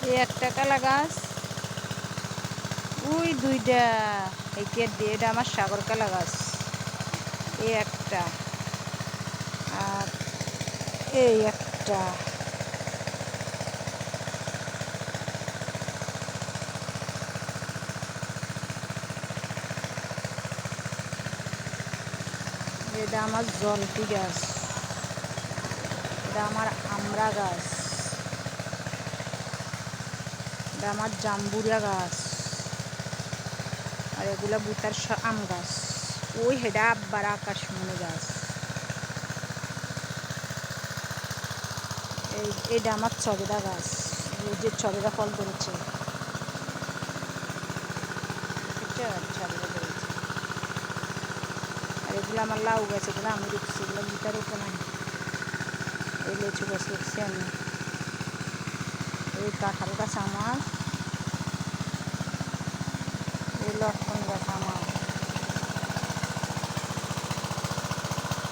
এই একটা কলা গাছ, ওই দুইটা এইটা দিয়ে, এটা আমার সাগর কলা গাছ। এই একটা, আর এই একটা। এটা আমার জলপি গাছ, এটা আমার আমড়া গাছ, এটা আমার জাম্বুরা গাছ, আর এগুলা বুতার আম গাছ। ওই হেডা আব্বার আকাশমণি গাছ। এইটা আমার চবেদা গাছ, এই যে চবেদা ফল ধরেছে, চবেদা ধরেছে। আর এগুলো আমার লাউ গাছ, এগুলো আমি রুখছি, এগুলো বুতার উপর নাই। এই লিচু গাছ রুখছি আমি। এই কাঁঠাল গাছ আমার, এই লটকন গাছ আমার,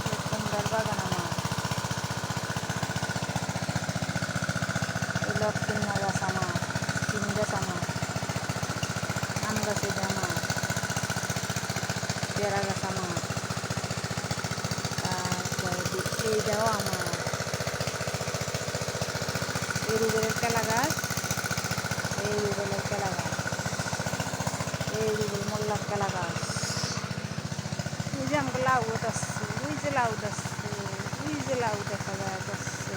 এই কুমড়ার বাগান আমার, এই লটকন গাছ আমার, সিম গাছ আমার, আম গাছ এটা আমার, পেয়ারা গাছ আমার, তারপরে এইটাও আমার। এই রুবেলের কেলা গাছ, এই রুবেলের কেলা গাছ, এই রুবেল মোল্লার কেলা গাছ। ওই যে আমাকে লাউ গাছ আসছে, ওই যে লাউ আসছে, ওই যে লাউ দেখা যাচ্ছে,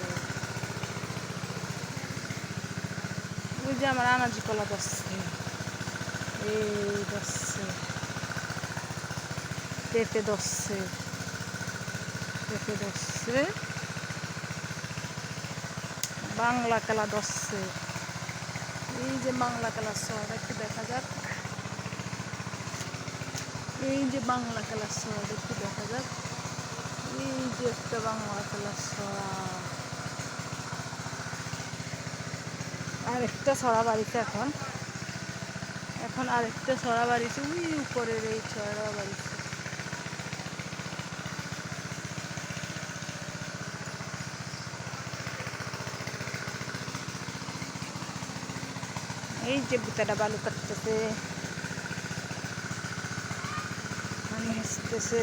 ওই যে আমার আনাজি কলা আসছে, এই ধরছে, পেঁপে ধরছে, পেঁপে ধরছে, বাংলা কেলা ধরছে। এই যে বাংলা কেলার শহর একটু দেখা যাক, এই যে বাংলা কেলার শহর একটু দেখা যাক, এই যে একটা বাংলা কেলার ছড়া, আরেকটা ছড়া বাড়িতে এখন, এখন আরেকটা ছড়া বাড়িছে, ওই উপরের এই ছড়া বাড়িছে। এই যে বুতাটা বালু কাটতেছে, হাসতেছে।